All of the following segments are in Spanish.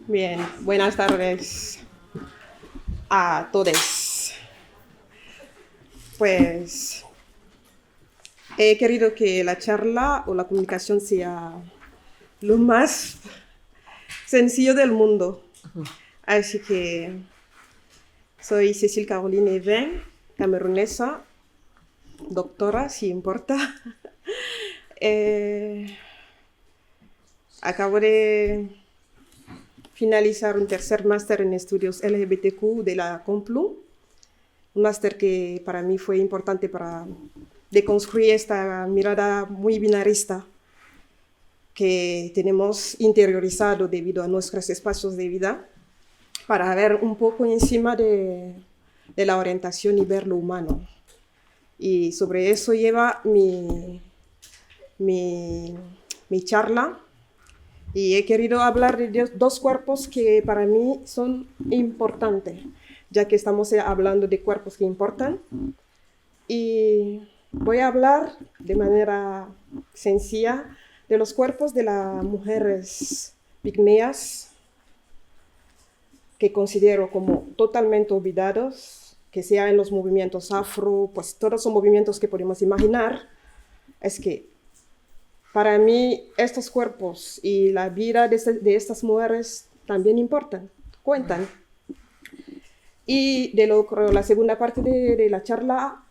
Bien, buenas tardes a todos. Pues he querido que la charla o la comunicación sea lo más sencillo del mundo. Así que soy Cécile Caroline Even, camerunesa, doctora, si importa. Acabo de finalizar un tercer máster en estudios LGBTQ de la Complu, un máster que para mí fue importante para deconstruir esta mirada muy binarista que tenemos interiorizado debido a nuestros espacios de vida, para ver un poco encima de la orientación y ver lo humano. Y sobre eso lleva mi charla. Y he querido hablar de dos cuerpos que para mí son importantes, ya que estamos hablando de cuerpos que importan. Y voy a hablar de manera sencilla de los cuerpos de las mujeres pigmeas, que considero como totalmente olvidados, que sea en los movimientos afro, pues todos son movimientos que podemos imaginar. Es que para mí, estos cuerpos y la vida de estas mujeres también importan, cuentan. Y la segunda parte de la charla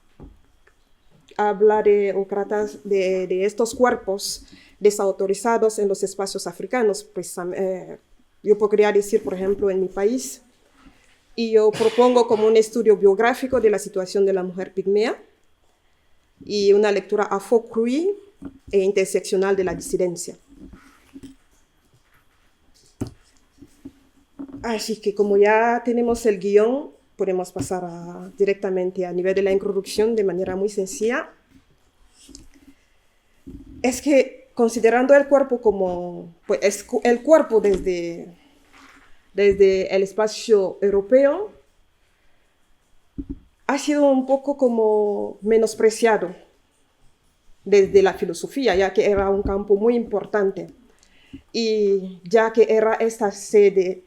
habla de estos cuerpos desautorizados en los espacios africanos. Pues, yo podría decir, por ejemplo, en mi país, y yo propongo como un estudio biográfico de la situación de la mujer pigmea y una lectura afro-crui e interseccional de la disidencia. Así que como ya tenemos el guión, podemos pasar directamente a nivel de la introducción de manera muy sencilla. Es que considerando el cuerpo como, pues el cuerpo desde el espacio europeo, ha sido un poco como menospreciado desde la filosofía, ya que era un campo muy importante y ya que era esta sede,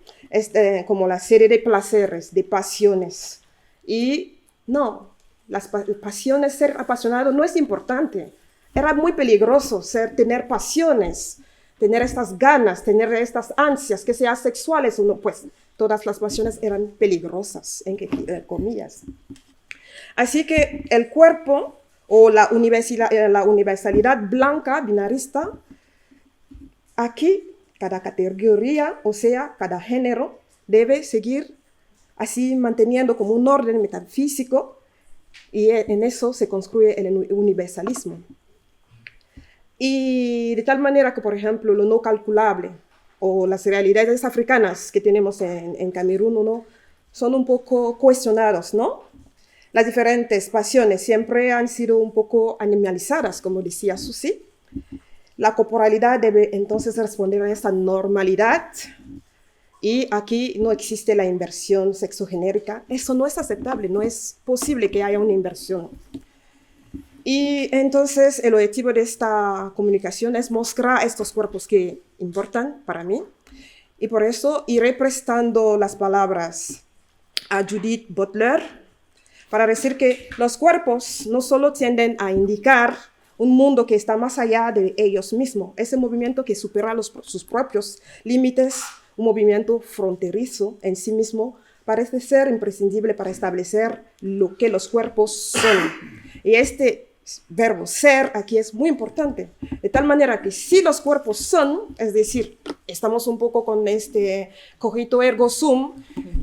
como la sede de placeres, de pasiones. Y no, las pasiones, ser apasionado no es importante. Era muy peligroso tener pasiones, tener estas ganas, tener estas ansias, que sean sexuales o no, pues todas las pasiones eran peligrosas, en comillas. Así que el cuerpo o la universalidad blanca binarista, aquí cada categoría, o sea, cada género, debe seguir así manteniendo como un orden metafísico, y en eso se construye el universalismo. Y de tal manera que, por ejemplo, lo no calculable o las realidades africanas que tenemos en Camerún, ¿no?, son un poco cuestionados, ¿no? Las diferentes pasiones siempre han sido un poco animalizadas, como decía Susi. La corporalidad debe entonces responder a esta normalidad, y aquí no existe la inversión sexogenérica. Eso no es aceptable, no es posible que haya una inversión. Y entonces el objetivo de esta comunicación es mostrar estos cuerpos que importan para mí, y por eso iré prestando las palabras a Judith Butler, para decir que los cuerpos no solo tienden a indicar un mundo que está más allá de ellos mismos, ese movimiento que supera sus propios límites, un movimiento fronterizo en sí mismo, parece ser imprescindible para establecer lo que los cuerpos son. Y este verbo ser aquí es muy importante, de tal manera que si los cuerpos son, es decir, estamos un poco con este cogito ergo sum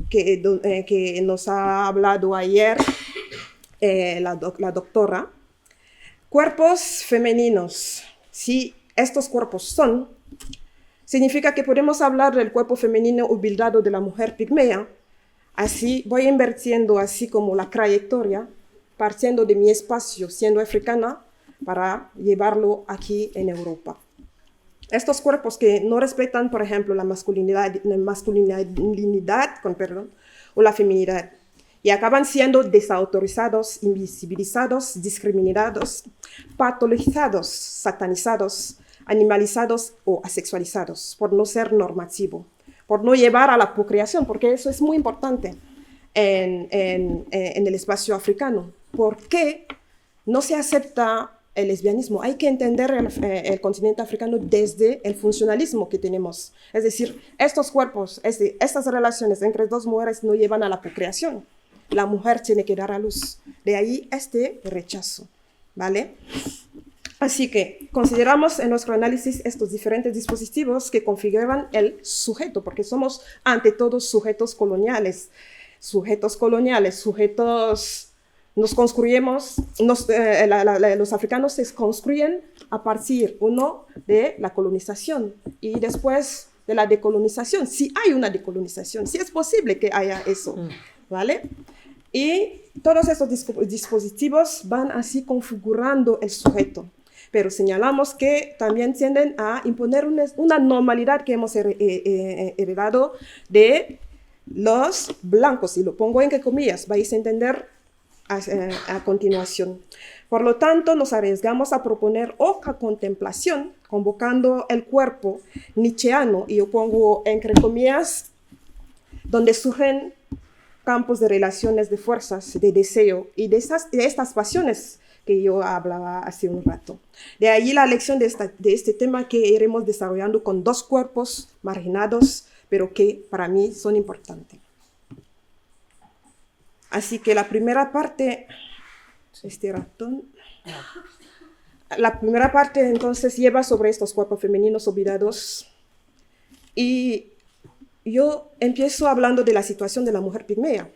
que nos ha hablado ayer la doctora, cuerpos femeninos, si estos cuerpos son, significa que podemos hablar del cuerpo femenino ubicado de la mujer pigmea. Así voy invirtiendo así como la trayectoria, partiendo de mi espacio siendo africana para llevarlo aquí en Europa. Estos cuerpos que no respetan, por ejemplo, la masculinidad o la feminidad, y acaban siendo desautorizados, invisibilizados, discriminados, patologizados, satanizados, animalizados o asexualizados, por no ser normativo, por no llevar a la procreación, porque eso es muy importante en el espacio africano. ¿Por qué no se acepta el lesbianismo? Hay que entender el continente africano desde el funcionalismo que tenemos. Es decir, estos cuerpos, estas relaciones entre dos mujeres no llevan a la procreación. La mujer tiene que dar a luz. De ahí este rechazo, ¿vale? Así que consideramos en nuestro análisis estos diferentes dispositivos que configuran el sujeto, porque somos ante todo sujetos coloniales, nos construimos, los africanos se construyen a partir, uno, de la colonización y después de la decolonización, si hay una decolonización, si es posible que haya eso, ¿vale? Y todos estos dispositivos van así configurando el sujeto, pero señalamos que también tienden a imponer una normalidad que hemos heredado de los blancos, y lo pongo entre comillas, vais a entender a continuación. Por lo tanto, nos arriesgamos a proponer otra contemplación, convocando el cuerpo nietzscheano, y yo pongo entre comillas, donde surgen campos de relaciones de fuerzas, de deseo y de estas pasiones que yo hablaba hace un rato. De ahí la lección de este tema que iremos desarrollando con dos cuerpos marginados, pero que para mí son importantes. Así que la primera parte, entonces lleva sobre estos cuerpos femeninos olvidados, y yo empiezo hablando de la situación de la mujer pigmea.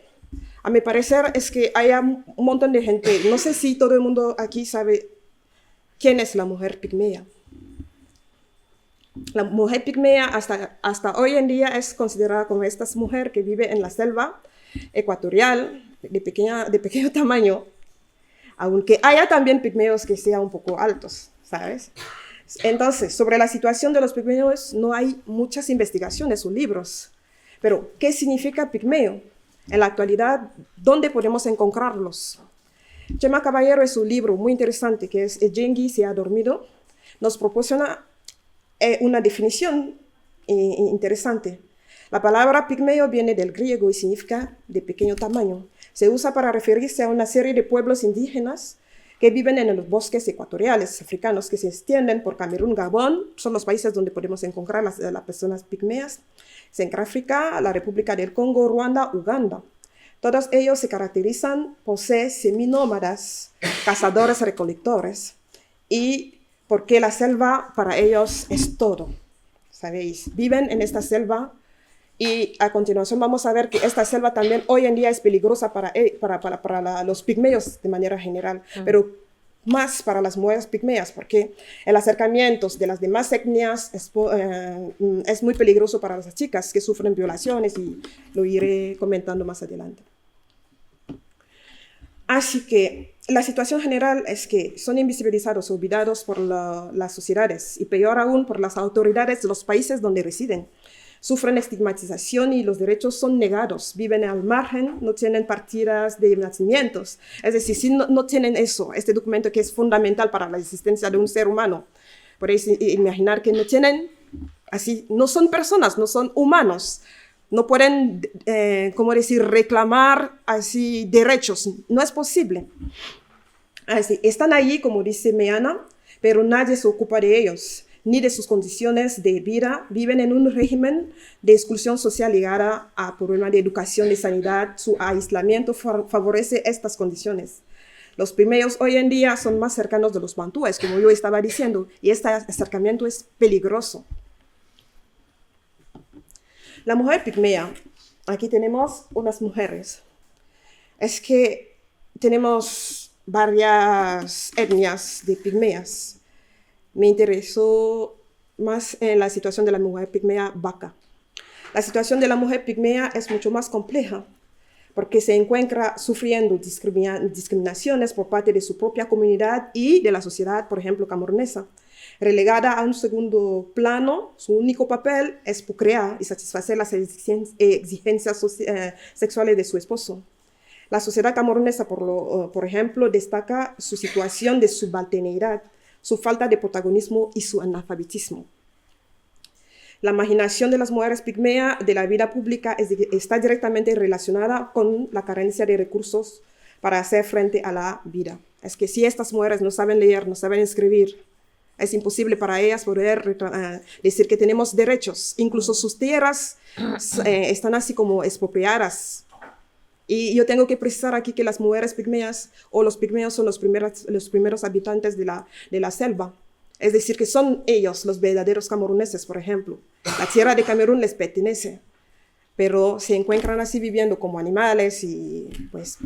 A mi parecer es que hay un montón de gente, no sé si todo el mundo aquí sabe quién es la mujer pigmea. La mujer pigmea hasta hoy en día es considerada como esta mujer que vive en la selva ecuatorial, de pequeño tamaño, aunque haya también pigmeos que sean un poco altos, ¿sabes? Entonces, sobre la situación de los pigmeos no hay muchas investigaciones o libros, pero ¿qué significa pigmeo? En la actualidad, ¿dónde podemos encontrarlos? Chema Caballero, en su libro muy interesante, que es El Yengui se ha dormido, nos proporciona una definición interesante. La palabra pigmeo viene del griego y significa de pequeño tamaño. Se usa para referirse a una serie de pueblos indígenas que viven en los bosques ecuatoriales africanos que se extienden por Camerún, Gabón, son los países donde podemos encontrar las personas pigmeas, Centroáfrica, la República del Congo, Ruanda, Uganda. Todos ellos se caracterizan por ser seminómadas, cazadores-recolectores, y porque la selva para ellos es todo, ¿sabéis? Viven en esta selva, y a continuación vamos a ver que esta selva también hoy en día es peligrosa para los pigmeos de manera general, pero más para las mujeres pigmeas, porque el acercamiento de las demás etnias es muy peligroso para las chicas que sufren violaciones, y lo iré comentando más adelante. Así que la situación general es que son invisibilizados, olvidados por las sociedades, y peor aún por las autoridades de los países donde residen. Sufren estigmatización y los derechos son negados, viven al margen, no tienen partidas de nacimientos. Es decir, si no tienen eso, este documento que es fundamental para la existencia de un ser humano, podéis imaginar que no tienen, así, no son personas, no son humanos, no pueden, reclamar así derechos, no es posible. Así, están allí, como dice Meana, pero nadie se ocupa de ellos, ni de sus condiciones de vida. Viven en un régimen de exclusión social ligada a problemas de educación y sanidad. Su aislamiento favorece estas condiciones. Los pigmeos hoy en día son más cercanos de los bantúes, como yo estaba diciendo, y este acercamiento es peligroso. La mujer pigmea, aquí tenemos unas mujeres. Es que tenemos varias etnias de pigmeas. Me interesó más en la situación de la mujer pigmea vaca. La situación de la mujer pigmea es mucho más compleja, porque se encuentra sufriendo discriminaciones por parte de su propia comunidad y de la sociedad, por ejemplo, camerunesa. Relegada a un segundo plano, su único papel es procrear y satisfacer las exigencias sexuales de su esposo. La sociedad camerunesa, por ejemplo, destaca su situación de subalternidad, su falta de protagonismo y su analfabetismo. La marginación de las mujeres pigmea de la vida pública está directamente relacionada con la carencia de recursos para hacer frente a la vida. Es que si estas mujeres no saben leer, no saben escribir, es imposible para ellas poder decir que tenemos derechos. Incluso sus tierras están así como expropiadas. Y yo tengo que precisar aquí que las mujeres pigmeas o los pigmeos son los primeros habitantes de la selva. Es decir, que son ellos los verdaderos cameruneses, por ejemplo. La tierra de Camerún les pertenece, pero se encuentran así viviendo como animales y pues...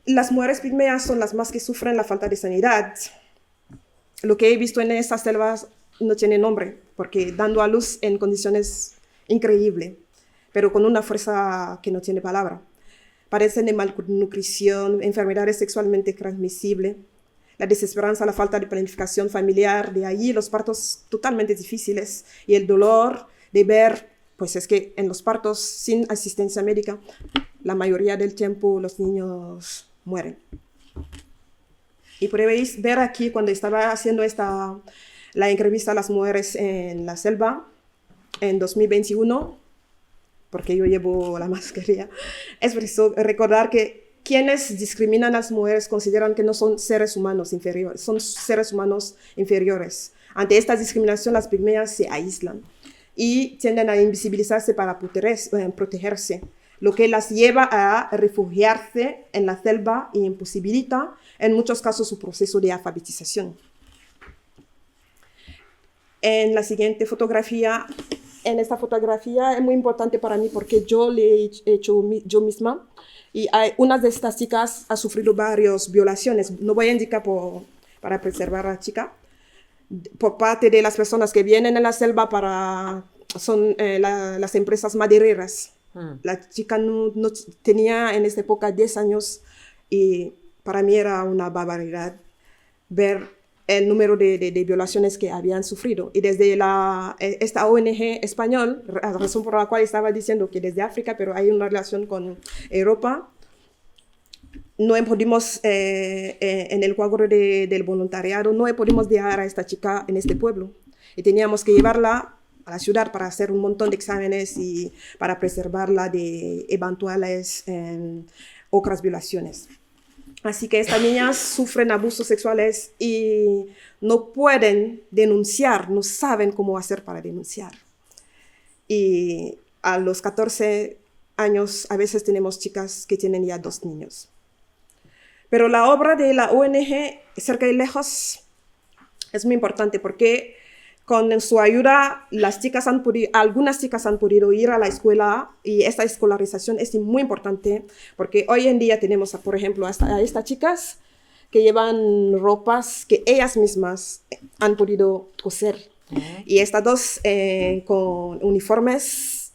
Las mujeres pigmeas son las más que sufren la falta de sanidad. Lo que he visto en estas selvas no tiene nombre, porque dando a luz en condiciones increíbles, pero con una fuerza que no tiene palabra. Padecen de malnutrición, enfermedades sexualmente transmisibles, la desesperanza, la falta de planificación familiar, de allí los partos totalmente difíciles y el dolor de ver, pues es que en los partos sin asistencia médica, la mayoría del tiempo los niños mueren. Y podéis ver aquí cuando estaba haciendo la entrevista a las mujeres en la selva en 2021, porque yo llevo la mascarilla, es preciso recordar que quienes discriminan a las mujeres consideran que no son seres humanos inferiores, son seres humanos inferiores. Ante esta discriminación, las pigmeas se aíslan y tienden a invisibilizarse para protegerse, lo que las lleva a refugiarse en la selva y imposibilita en muchos casos su proceso de alfabetización. En la siguiente fotografía, en esta fotografía es muy importante para mí porque yo le he hecho yo misma y una de estas chicas ha sufrido varias violaciones. No voy a indicar para preservar a la chica, por parte de las personas que vienen en la selva son las empresas madereras. La chica no tenía en esta época 10 años y para mí era una barbaridad ver el número de violaciones que habían sufrido. Y desde esta ONG español, la razón por la cual estaba diciendo que desde África, pero hay una relación con Europa, no pudimos, en el cuadro del voluntariado, no pudimos dejar a esta chica en este pueblo. Y teníamos que llevarla a la ciudad para hacer un montón de exámenes y para preservarla de eventuales otras violaciones. Así que estas niñas sufren abusos sexuales y no pueden denunciar, no saben cómo hacer para denunciar. Y a los 14 años a veces tenemos chicas que tienen ya 2 niños. Pero la obra de la ONG Cerca y Lejos es muy importante porque con su ayuda algunas chicas han podido ir a la escuela y esta escolarización es muy importante porque hoy en día tenemos, por ejemplo, a estas chicas que llevan ropas que ellas mismas han podido coser. Y estas dos con uniformes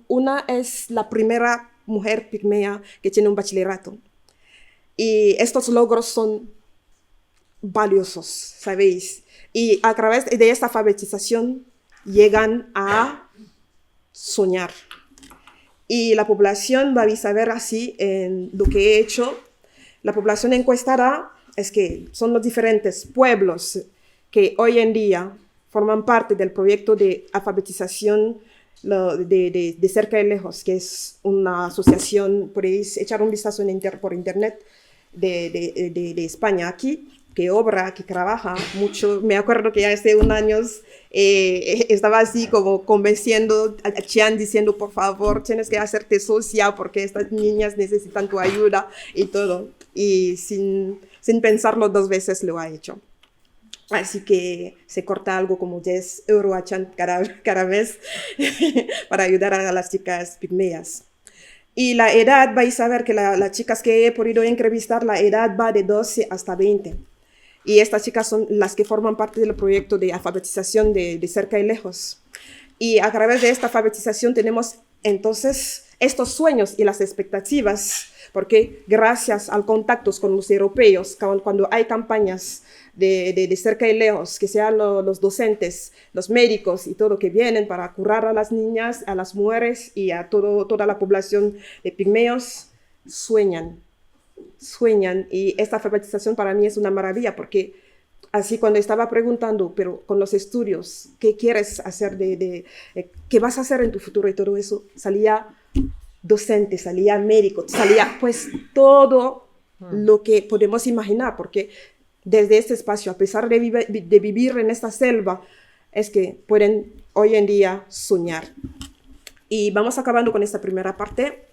una es la primera mujer pigmea que tiene un bachillerato. Y estos logros son valiosos, ¿sabéis? Y a través de esta alfabetización llegan a soñar. Y la población va a saber así en lo que he hecho. La población encuestada es que son los diferentes pueblos que hoy en día forman parte del proyecto de alfabetización de Cerca y Lejos, que es una asociación, podéis echar un vistazo por internet, de España aquí, que obra, que trabaja mucho. Me acuerdo que ya hace unos años estaba así como convenciendo a Chian diciendo, por favor, tienes que hacerte socia porque estas niñas necesitan tu ayuda y todo. Y sin pensarlo 2 veces lo ha hecho. Así que se corta algo como 10 euros a Chian cada mes para ayudar a las chicas pigmeas. Y la edad, vais a ver que las chicas que he podido entrevistar, la edad va de 12 hasta 20. Y estas chicas son las que forman parte del proyecto de alfabetización de Cerca y Lejos. Y a través de esta alfabetización tenemos entonces estos sueños y las expectativas, porque gracias al contacto con los europeos, cuando hay campañas de Cerca y Lejos, que sean los docentes, los médicos y todo que vienen para curar a las niñas, a las mujeres y a toda la población de pigmeos, sueñan. Y esta alfabetización para mí es una maravilla porque Así cuando estaba preguntando, pero con los estudios, ¿qué quieres hacer qué vas a hacer en tu futuro y todo eso? Salía docente, salía médico, salía pues todo lo que podemos imaginar, porque desde este espacio, a pesar de vivir en esta selva, es que pueden hoy en día soñar. Y vamos acabando con esta primera parte.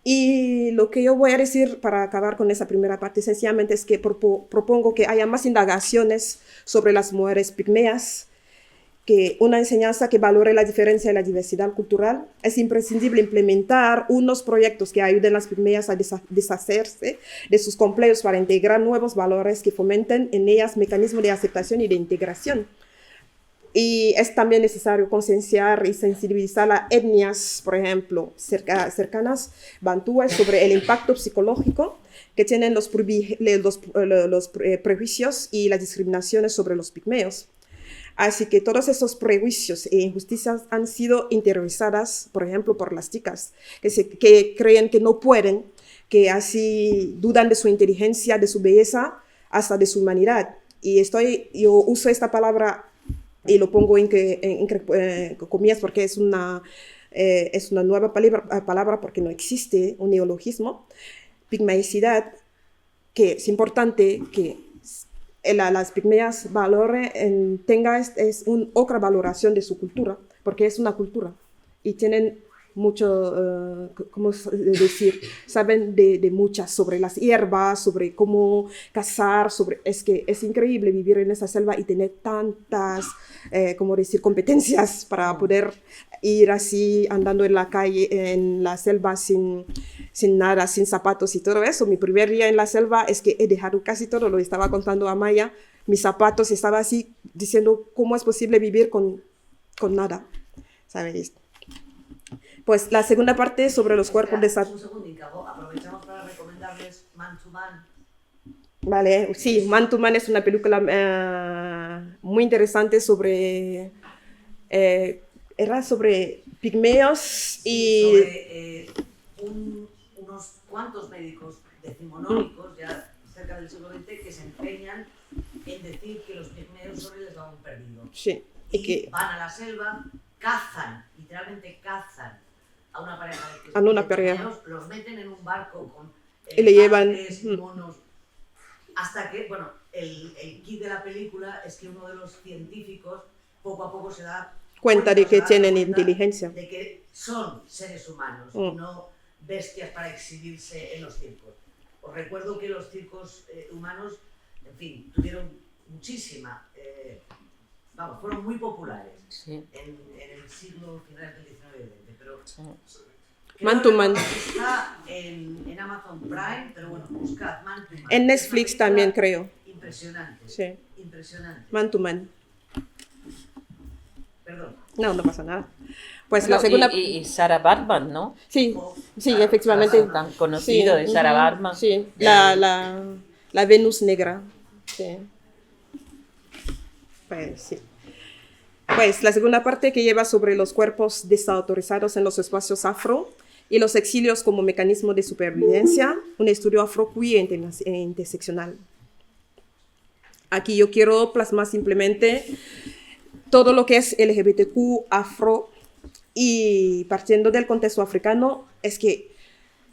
Y lo que yo voy a decir para acabar con esa primera parte sencillamente es que propongo que haya más indagaciones sobre las mujeres pigmeas, que una enseñanza que valore la diferencia y la diversidad cultural. Es imprescindible implementar unos proyectos que ayuden a las pigmeas a deshacerse de sus complejos para integrar nuevos valores que fomenten en ellas mecanismos de aceptación y de integración. Y es también necesario concienciar y sensibilizar a etnias, por ejemplo, cercanas bantúes sobre el impacto psicológico que tienen los prejuicios y las discriminaciones sobre los pigmeos. Así que todos esos prejuicios e injusticias han sido interiorizadas, por ejemplo, por las chicas, que creen que no pueden, que así dudan de su inteligencia, de su belleza, hasta de su humanidad. Y yo uso esta palabra y lo pongo en comillas porque es una nueva palabra porque no existe un neologismo. Pigmeicidad, que es importante que las pigmeas tenga otra valoración de su cultura, porque es una cultura y tienen mucho, ¿cómo decir? Saben de muchas, sobre las hierbas, sobre cómo cazar, es que es increíble vivir en esa selva y tener tantas, ¿cómo decir?, competencias para poder ir así andando en la calle, en la selva sin nada, sin zapatos y todo eso. Mi primer día en la selva es que he dejado casi todo, lo estaba contando a Maya, mis zapatos, estaba así diciendo cómo es posible vivir con nada, ¿sabes? Pues la segunda parte sobre los cuerpos de Un segundito, aprovechamos para recomendarles Man to Man. Vale, sí, Man to Man es una película muy interesante sobre... era sobre pigmeos y... Sobre unos cuantos médicos decimonónicos, ya cerca del siglo XX, que se empeñan en decir que los pigmeos son el eslabón perdido. Sí. Y van a la selva, cazan, literalmente cazan a una pareja una pigmeos, los meten en un barco con y le llevan monos, hasta que, bueno, el kit de la película es que uno de los científicos poco a poco se da cuenta de que tienen inteligencia, de que son seres humanos, no bestias para exhibirse en los circos. Os recuerdo que los circos humanos, en fin, tuvieron muchísima, fueron muy populares en el siglo final del XIX y XX, pero Man to Man está en Amazon Prime, pero bueno, buscad Man to Man. En Netflix también creo. Impresionante, sí. Impresionante. Man to Man. Perdón. No pasa nada. Pues bueno, la segunda... y Sarah Baartman, ¿no? Sí, efectivamente. Tan conocido de Sarah Baartman. Sí, la Venus negra. Sí. Pues sí. Pues la segunda parte que lleva sobre los cuerpos desautorizados en los espacios afro y los exilios como mecanismo de supervivencia, un estudio afro-queer e interseccional. Aquí yo quiero plasmar simplemente todo lo que es LGBTQ, afro, y partiendo del contexto africano, es que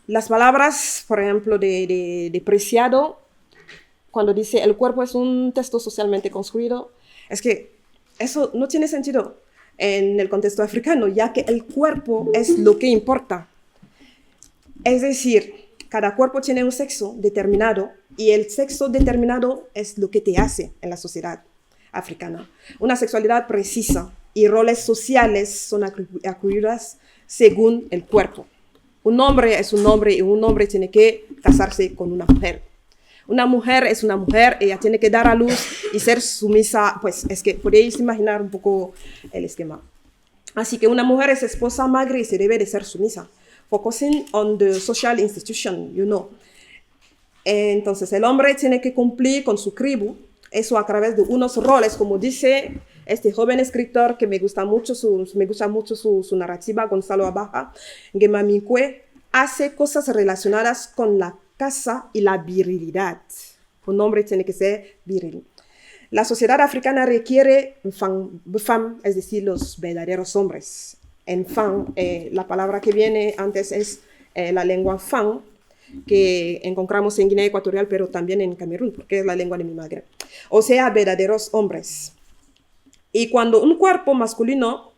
las palabras, por ejemplo, de Preciado, cuando dice el cuerpo es un texto socialmente construido, es que eso no tiene sentido en el contexto africano, ya que el cuerpo es lo que importa. Es decir, cada cuerpo tiene un sexo determinado y el sexo determinado es lo que te hace en la sociedad africana. Una sexualidad precisa y roles sociales son acudidas según el cuerpo. Un hombre es un hombre y un hombre tiene que casarse con una mujer. Una mujer es una mujer, ella tiene que dar a luz y ser sumisa, pues es que podéis imaginar un poco el esquema. Así que una mujer es esposa, madre y se debe de ser sumisa. Focusing on the social institution, you know. Entonces el hombre tiene que cumplir con su tribu, eso a través de unos roles, como dice este joven escritor que me gusta mucho su narrativa, Gonzalo Abaja, Gemamikwe, hace cosas relacionadas con la casa y la virilidad. Un hombre tiene que ser viril. La sociedad africana requiere femme, es decir, los verdaderos hombres. En femme, la palabra que viene antes es la lengua fang, que encontramos en Guinea Ecuatorial, pero también en Camerún, porque es la lengua de mi madre. O sea, verdaderos hombres. Y cuando un cuerpo masculino,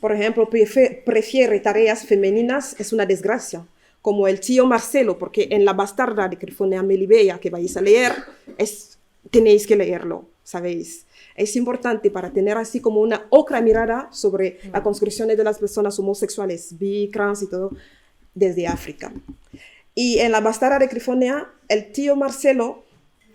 por ejemplo, prefiere tareas femeninas, es una desgracia. Como el tío Marcelo, porque en La Bastarda de Crifonea Melibea, que vais a leer, tenéis que leerlo, ¿sabéis? Es importante para tener así como una otra mirada sobre la construcción de las personas homosexuales, bi, trans y todo, desde África. Y en La Bastarda de Crifonea, el tío Marcelo,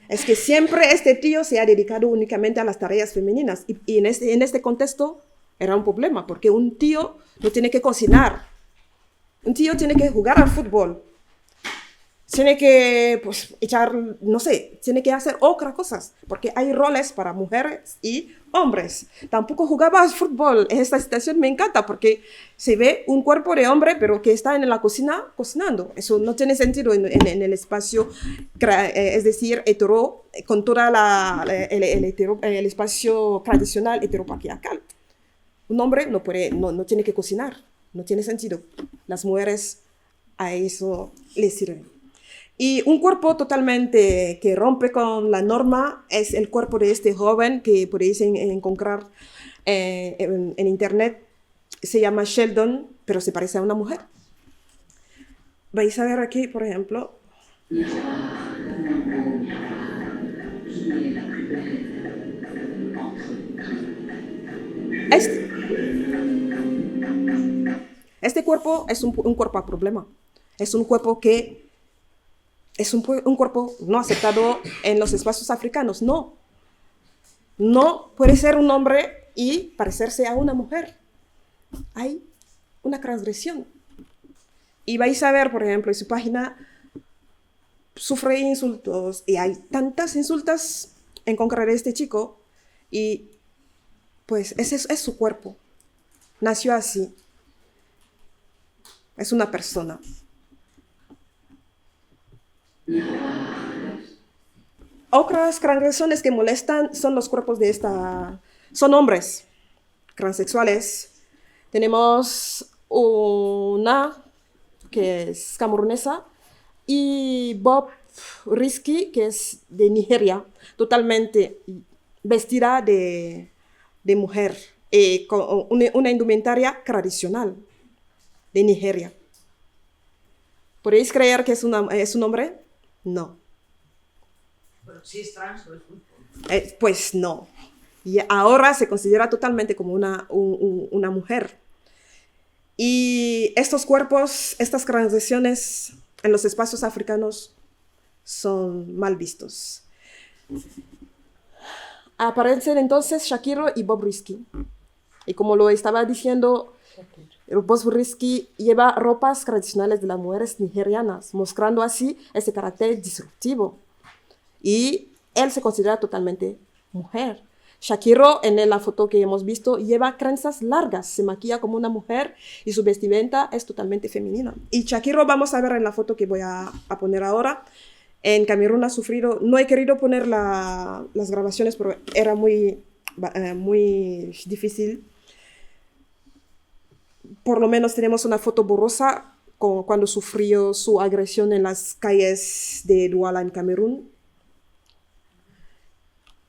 es que siempre este tío se ha dedicado únicamente a las tareas femeninas. Y en este contexto era un problema, porque un tío no tiene que cocinar. Un tío tiene que jugar al fútbol. Tiene que tiene que hacer otras cosas, porque hay roles para mujeres y hombres. Tampoco jugaba al fútbol. En esta situación me encanta, porque se ve un cuerpo de hombre, pero que está en la cocina cocinando. Eso no tiene sentido en el espacio, es decir, hetero, con todo el espacio tradicional heteropatriarcal. Un hombre no tiene que cocinar, no tiene sentido. Las mujeres a eso les sirven. Y un cuerpo totalmente que rompe con la norma es el cuerpo de este joven que podéis encontrar en internet. Se llama Sheldon, pero se parece a una mujer. Vais a ver aquí, por ejemplo. Este cuerpo es un cuerpo a problema. Es un cuerpo que es un cuerpo no aceptado en los espacios africanos. No puede ser un hombre y parecerse a una mujer. Hay una transgresión. Y vais a ver, por ejemplo, en su página, sufre insultos, y hay tantas insultas en contra de este chico, y pues ese es su cuerpo. Nació así. Es una persona. Otras transgresiones que molestan son los cuerpos son hombres transexuales. Tenemos una que es camerunesa y Bob Risky, que es de Nigeria, totalmente vestida de mujer, con una indumentaria tradicional de Nigeria. ¿Podéis creer que es un hombre? No. Pero si es trans, no es fútbol. Pues no. Y ahora se considera totalmente como una mujer. Y estos cuerpos, estas transiciones en los espacios africanos son mal vistos. Aparecen entonces Shakiro y Bob Risky. Y como lo estaba diciendo, Bob Risky lleva ropas tradicionales de las mujeres nigerianas, mostrando así ese carácter disruptivo. Y él se considera totalmente mujer. Shakiro, en la foto que hemos visto, lleva trenzas largas, se maquilla como una mujer y su vestimenta es totalmente femenina. Y Shakiro, vamos a ver en la foto que voy a poner ahora, en Camerún ha sufrido, no he querido poner las grabaciones porque era muy difícil. Por lo menos tenemos una foto borrosa cuando sufrió su agresión en las calles de Douala en Camerún.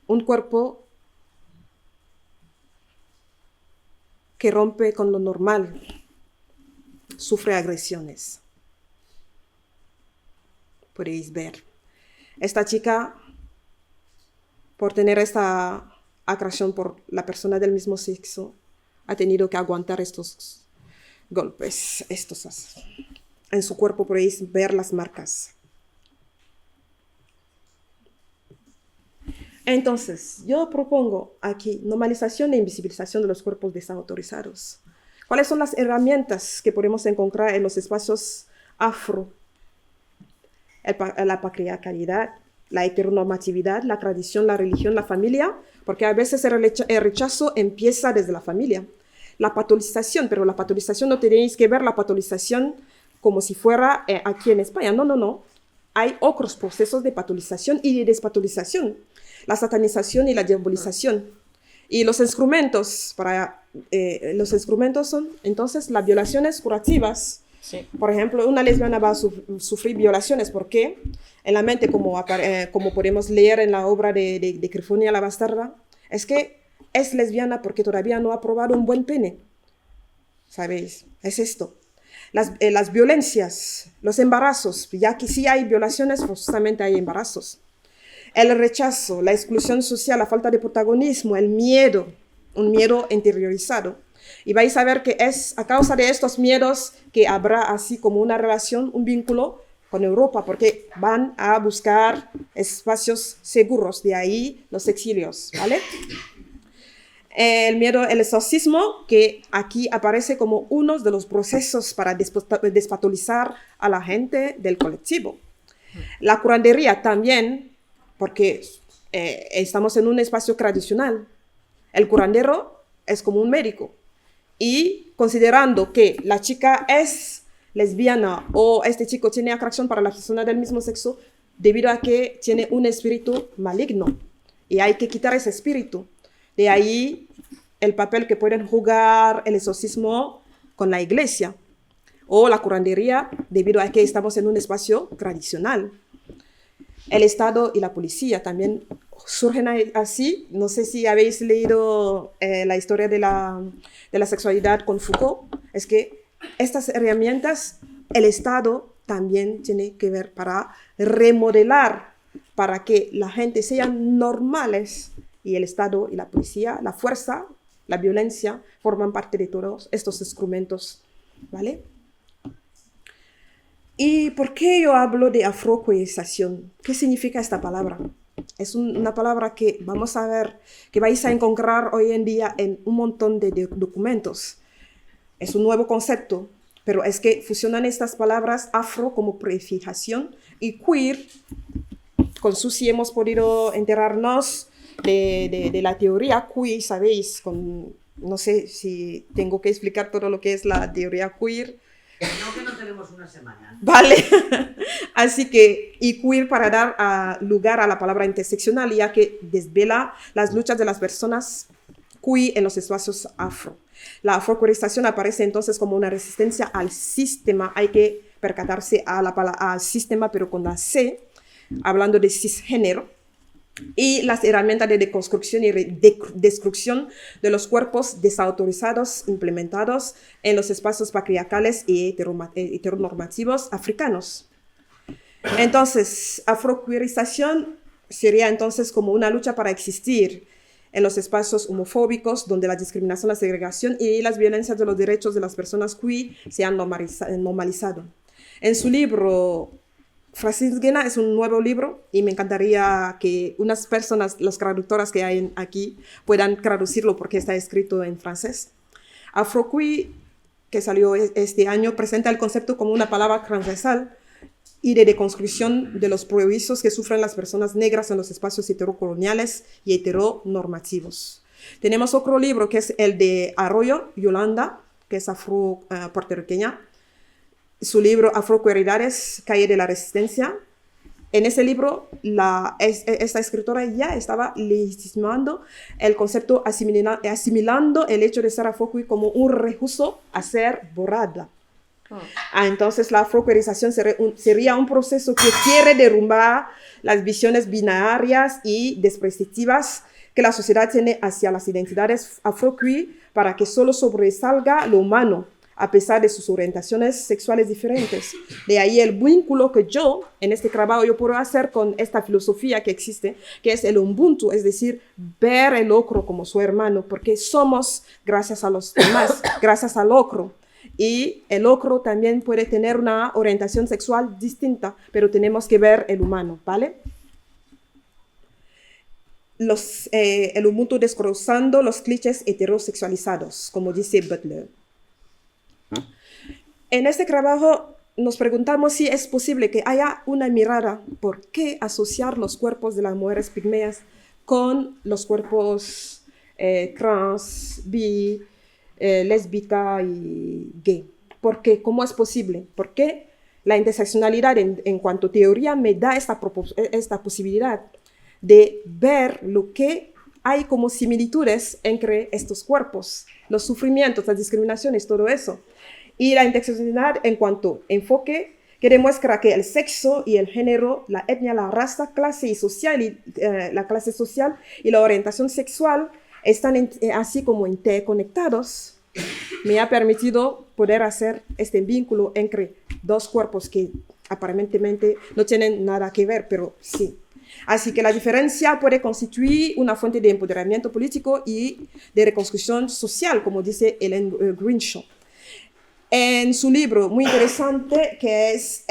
Un cuerpo que rompe con lo normal, sufre agresiones. Podéis ver. Esta chica, por tener esta atracción por la persona del mismo sexo, ha tenido que aguantar estos golpes. En su cuerpo podéis ver las marcas. Entonces, yo propongo aquí normalización e invisibilización de los cuerpos desautorizados. ¿Cuáles son las herramientas que podemos encontrar en los espacios afro? La patriarcalidad, la heteronormatividad, la tradición, la religión, la familia, porque a veces el rechazo empieza desde la familia. La patolización, pero la patolización no tenéis que ver la patolización como si fuera aquí en España. No. Hay otros procesos de patolización y de despatolización. la satanización y la diabolización. Y los instrumentos son entonces las violaciones curativas. Sí. Por ejemplo, una lesbiana va a sufrir violaciones. ¿Por qué? En la mente, como podemos leer en la obra de Crifonia la Bastarda, es que es lesbiana porque todavía no ha probado un buen pene. ¿Sabéis? Es esto. Las violencias, los embarazos, ya que sí hay violaciones, forzosamente hay embarazos. El rechazo, la exclusión social, la falta de protagonismo, el miedo, un miedo interiorizado. Y vais a ver que es a causa de estos miedos que habrá así como una relación, un vínculo con Europa, porque van a buscar espacios seguros, de ahí los exilios, ¿vale? El miedo, el exorcismo, que aquí aparece como uno de los procesos para despatolizar a la gente del colectivo. La curandería también, porque estamos en un espacio tradicional. El curandero es como un médico. Y considerando que la chica es lesbiana o este chico tiene atracción para la persona del mismo sexo, debido a que tiene un espíritu maligno. Y hay que quitar ese espíritu. De ahí el papel que pueden jugar el exorcismo con la iglesia o la curandería, debido a que estamos en un espacio tradicional. El Estado y la policía también surgen así. No sé si habéis leído la historia de la sexualidad con Foucault. Es que estas herramientas, el Estado también tiene que ver para remodelar, para que la gente sean normales. Y el Estado y la policía, la fuerza, la violencia, forman parte de todos estos instrumentos, ¿vale? ¿Y por qué yo hablo de afroqueerización? ¿Qué significa esta palabra? Es una palabra que vamos a ver, que vais a encontrar hoy en día en un montón de documentos. Es un nuevo concepto, pero es que fusionan estas palabras afro como prefijación y queer. Con Susi hemos podido enterarnos de la teoría queer, ¿sabéis? No sé si tengo que explicar todo lo que es la teoría queer. No, que no tenemos una semana. Vale. Así que, y queer para dar lugar a la palabra interseccional, ya que desvela las luchas de las personas queer en los espacios afro. La afroqueerización aparece entonces como una resistencia al sistema. Hay que percatarse al sistema, pero con la C, hablando de cisgénero. Y las herramientas de deconstrucción y destrucción de los cuerpos desautorizados implementados en los espacios patriarcales y heteronormativos africanos. Entonces, afroqueerización sería entonces como una lucha para existir en los espacios homofóbicos donde la discriminación, la segregación y las violencias de los derechos de las personas queer se han normalizado. En su libro Francis Guéna, es un nuevo libro y me encantaría que unas personas, las traductoras que hay aquí, puedan traducirlo porque está escrito en francés. Afroqueer, que salió este año, presenta el concepto como una palabra transversal y de deconstrucción de los prejuicios que sufren las personas negras en los espacios heterocoloniales y heteronormativos. Tenemos otro libro que es el de Arroyo, Yolanda, que es afro-puertorriqueña. Su libro Afroqueeridades, Calle de la Resistencia. En ese libro, esta escritora ya estaba legitimando el concepto, asimilando el hecho de ser afroqueer como un recurso a ser borrada. Entonces, la afroqueerización sería un proceso que quiere derrumbar las visiones binarias y despreciativas que la sociedad tiene hacia las identidades afroqueer para que solo sobresalga lo humano, a pesar de sus orientaciones sexuales diferentes. De ahí el vínculo que yo, en este trabajo, yo puedo hacer con esta filosofía que existe, que es el Ubuntu, es decir, ver el otro como su hermano, porque somos gracias a los demás, gracias al otro. Y el otro también puede tener una orientación sexual distinta, pero tenemos que ver el humano, ¿vale? El Ubuntu desglosando los clichés heterosexualizados, como dice Butler. En este trabajo nos preguntamos si es posible que haya una mirada por qué asociar los cuerpos de las mujeres pigmeas con los cuerpos trans, bi, lésbica y gay. ¿Por qué? ¿Cómo es posible? ¿Por qué la interseccionalidad en cuanto a teoría me da esta posibilidad de ver lo que hay como similitudes entre estos cuerpos, los sufrimientos, las discriminaciones, todo eso. Y la interseccionalidad en cuanto a enfoque que demuestra que el sexo y el género, la etnia, la raza, la clase social y la orientación sexual están así como interconectados, me ha permitido poder hacer este vínculo entre dos cuerpos que aparentemente no tienen nada que ver, pero sí. Así que la diferencia puede constituir una fuente de empoderamiento político y de reconstrucción social, como dice Ellen Grinshaw. En su libro muy interesante, que es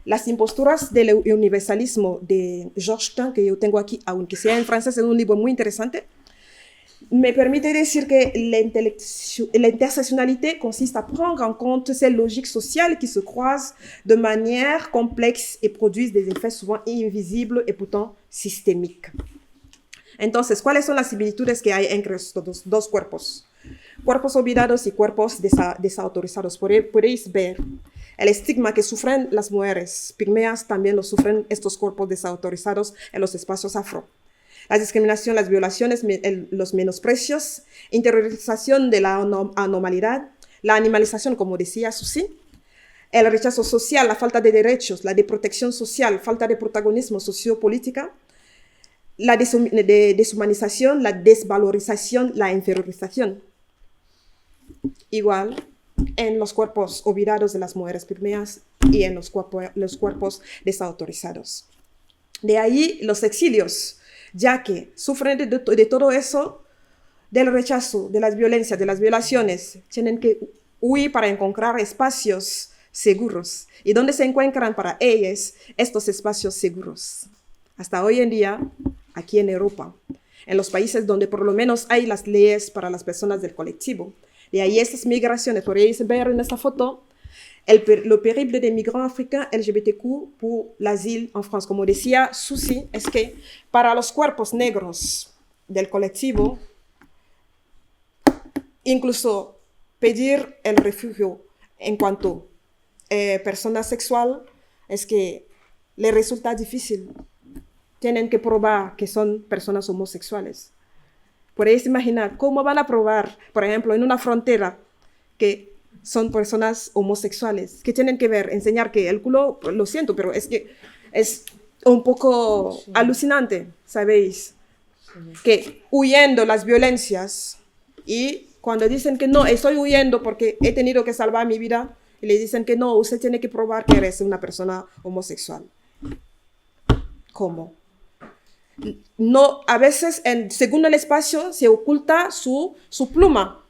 Las imposturas del universalismo de Georgetown, que yo tengo aquí, aunque sea en francés, es un libro muy interesante, me permet dire que l'intersectionnalité consiste à prendre en compte ces logiques sociales qui se croisent de manière complexe et produisent des effets souvent invisibles et pourtant systémiques. Entonces, ¿cuáles son las similitudes que hay entre estos dos cuerpos? Cuerpos olvidados y cuerpos desautorizados. Podéis ver el estigma que sufren las mujeres pigmeas, también lo sufren estos cuerpos desautorizados en los espacios afro. La discriminación, las violaciones, los menosprecios, interiorización de la anormalidad, la animalización, como decía Susi, el rechazo social, la falta de derechos, la desprotección social, falta de protagonismo sociopolítica, la deshumanización, la desvalorización, la inferiorización. Igual en los cuerpos olvidados de las mujeres pigmeas y en los cuerpos desautorizados. De ahí los exilios, ya que sufren de todo eso, del rechazo, de las violencias, de las violaciones, tienen que huir para encontrar espacios seguros. ¿Y dónde se encuentran para ellos estos espacios seguros? Hasta hoy en día, aquí en Europa, en los países donde por lo menos hay las leyes para las personas del colectivo. De ahí estas migraciones, podéis ver en esta foto, le périple des migrants africains LGBTQ pour l'asile en France. Como decía Susi, es que para los cuerpos negros del colectivo, incluso pedir el refugio en cuanto a persona sexual, es que les resulta difícil. Tienen que probar que son personas homosexuales. Podéis imaginar cómo van a probar, por ejemplo, en una frontera que son personas homosexuales, que tienen que ver, enseñar que el culo, lo siento, pero es que es un poco alucinante, ¿sabéis? Que huyendo las violencias y cuando dicen que no, estoy huyendo porque he tenido que salvar mi vida, y le dicen que no, usted tiene que probar que eres una persona homosexual. ¿Cómo? No, a veces, según el espacio, se oculta su pluma,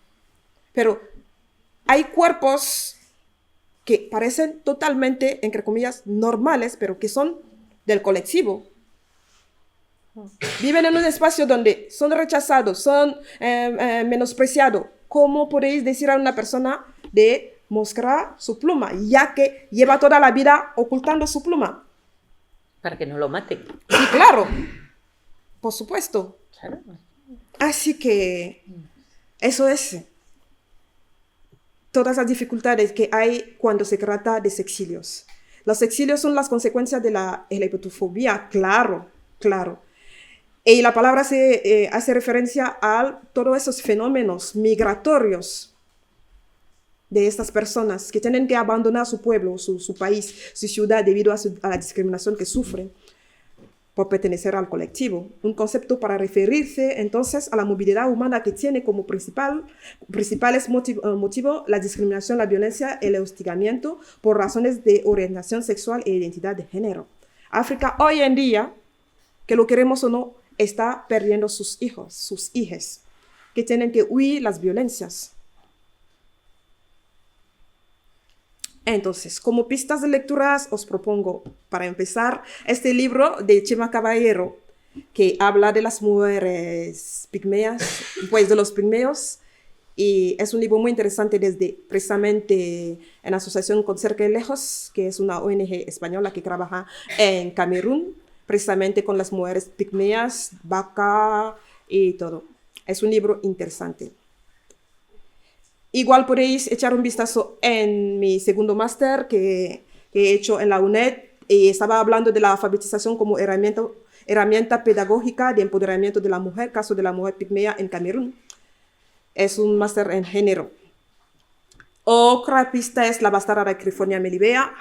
pero hay cuerpos que parecen totalmente, entre comillas, normales, pero que son del colectivo. Viven en un espacio donde son rechazados, son menospreciados. ¿Cómo podéis decir a una persona de mostrar su pluma, ya que lleva toda la vida ocultando su pluma? Para que no lo maten. Sí, claro. Por supuesto. Claro. Así que eso es todas las dificultades que hay cuando se trata de exilios. Los exilios son las consecuencias de la LGBTfobia, claro, claro. Y la palabra hace referencia a todos esos fenómenos migratorios de estas personas que tienen que abandonar su pueblo, su país, su ciudad debido a la discriminación que sufren por pertenecer al colectivo. Un concepto para referirse entonces a la movilidad humana que tiene como principales motivos la discriminación, la violencia y el hostigamiento por razones de orientación sexual e identidad de género. África hoy en día, que lo queremos o no, está perdiendo sus hijos, sus hijas, que tienen que huir las violencias. Entonces, como pistas de lecturas, os propongo, para empezar, este libro de Chema Caballero, que habla de las mujeres pigmeas, pues de los pigmeos, y es un libro muy interesante desde precisamente en asociación con Cerca y Lejos, que es una ONG española que trabaja en Camerún, precisamente con las mujeres pigmeas, Baka y todo. Es un libro interesante. Igual podéis echar un vistazo en mi segundo máster que he hecho en la UNED y estaba hablando de la alfabetización como herramienta herramienta pedagógica de empoderamiento de la mujer, caso de la mujer pigmea en Camerún. Es un máster en género. Otra pista es La bastarda de Crifonia Melibea.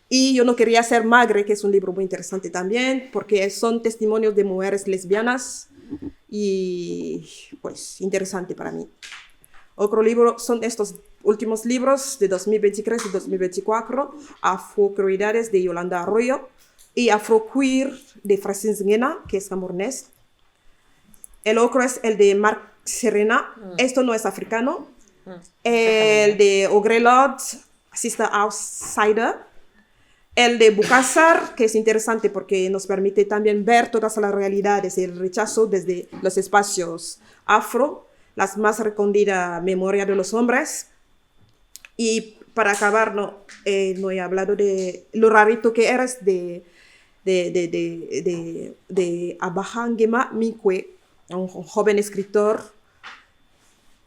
Y Yo no quería ser magre, que es un libro muy interesante también, porque son testimonios de mujeres lesbianas y pues interesante para mí. Otro libro son estos últimos libros de 2023 y 2024, Afroqueeridades de Yolanda Arroyo y Afroqueer de Francine Nguena, que es camerunés. El otro es el de Marc Serena, esto no es africano. El de Ogrelot, Sister Outsider. El de Bukasar, que es interesante porque nos permite también ver todas las realidades y el rechazo desde los espacios afro, las más recondida memoria de los hombres. Y para acabar, no he hablado de Lo rarito que eres de Abahangema Minkwe, un joven escritor.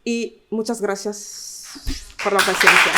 Y muchas gracias por la paciencia.